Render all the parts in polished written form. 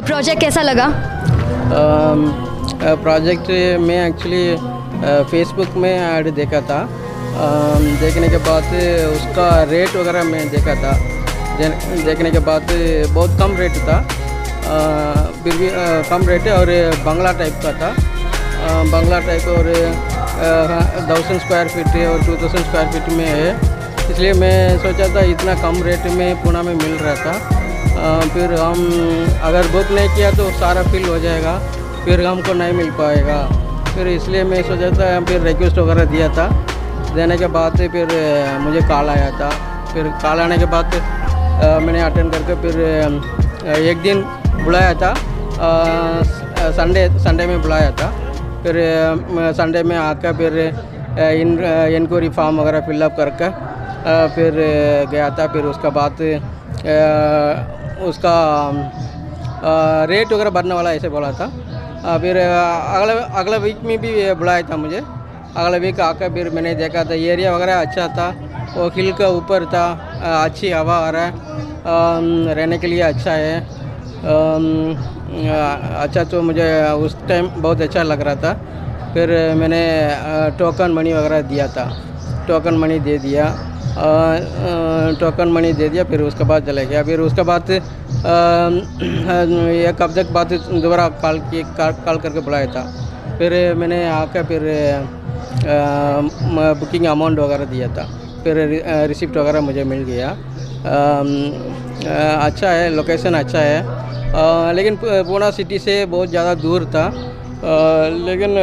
Project कैसा लगा? Project में एक्चुअली फेसबुक में ऐड देखा था। देखने के बाद उसका रेट वगैरह मैं देखा था। देखने के बाद बहुत कम रेट था, फिर भी कम रेट है और बंगला टाइप का था। बंगला टाइप और 1000 स्क्वायर फीट और 2000 स्क्वायर फीट में है, इसलिए मैं सोचा था इतना कम रेट में पुणे में मिल रहा था। फिर हम अगर बुक नहीं किया तो सारा फिल हो जाएगा, फिर हमको नहीं मिल पाएगा। फिर इसलिए मैं सोचा था, फिर रिक्वेस्ट वगैरह दिया था। देने के बाद फिर मुझे कॉल आया था। फिर कॉल आने के बाद मैंने अटेंड करके फिर एक दिन बुलाया था, संडे में बुलाया था। फिर संडे में आकर फिर इंक्वायरी फॉर्म वगैरह फिलअप करके फिर गया था। फिर उसका बाद उसका रेट वगैरह बढ़ने वाला ऐसे बोला था। फिर अगला वीक में भी बुलाया था मुझे। अगला वीक आकर फिर मैंने देखा था एरिया वगैरह अच्छा था, वो हिल का ऊपर था, अच्छी हवा आ रहा है, रहने के लिए अच्छा है। अच्छा, तो मुझे उस टाइम बहुत अच्छा लग रहा था। फिर मैंने टोकन मनी वगैरह दिया था, टोकन मनी दे दिया। टोकन मनी दे दिया, फिर उसके बाद चले गया। फिर उसके बाद एक हफ्ते के बाद दोबारा कॉल करके बुलाया था। फिर मैंने आकर फिर बुकिंग अमाउंट वगैरह दिया था। फिर रिसिप्ट वगैरह मुझे मिल गया। अच्छा है, लोकेशन अच्छा है, लेकिन पुणे सिटी से बहुत ज़्यादा दूर था। लेकिन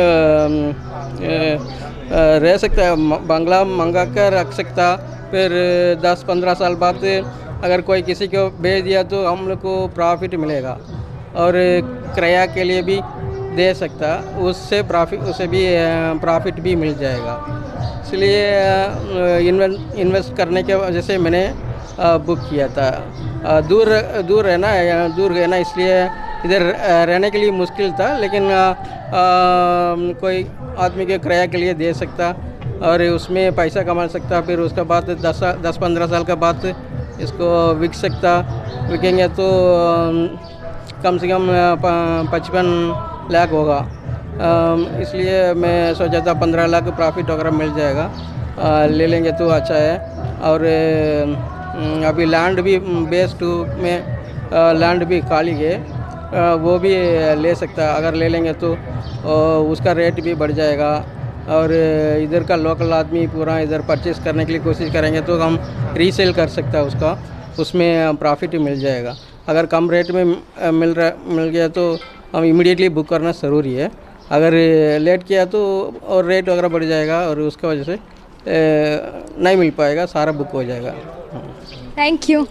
रह सकता है, बंगला मंगा कर रख सकता। फिर 10-15 साल बाद अगर कोई किसी को बेच दिया तो हम लोग को प्रॉफिट मिलेगा, और किराया के लिए भी दे सकता, उससे भी प्रॉफिट भी मिल जाएगा। इसलिए इन्वेस्ट करने के वजह से मैंने बुक किया था। दूर रहना इसलिए इधर रहने के लिए मुश्किल था, लेकिन कोई आदमी के किराया के लिए दे सकता और उसमें पैसा कमा सकता। फिर उसके बाद 10-15 साल के बाद इसको बिक सकता। बिकेंगे तो कम से कम 55 लाख होगा। इसलिए मैं सोचा था 15 लाख प्रॉफिट वगैरह मिल जाएगा, ले लेंगे तो अच्छा है। और अभी लैंड भी बेस 2 में लैंड भी खाली है, वो भी ले सकता। अगर ले लेंगे तो उसका रेट भी बढ़ जाएगा, और इधर का लोकल आदमी पूरा इधर परचेज़ करने के लिए कोशिश करेंगे तो हम रीसेल कर सकता है उसका, उसमें प्रॉफिट मिल जाएगा। अगर कम रेट में मिल गया तो हम इमीडिएटली बुक करना ज़रूरी है। अगर लेट किया तो और रेट वगैरह बढ़ जाएगा, और उसकी वजह से नहीं मिल पाएगा, सारा बुक हो जाएगा। Thank you.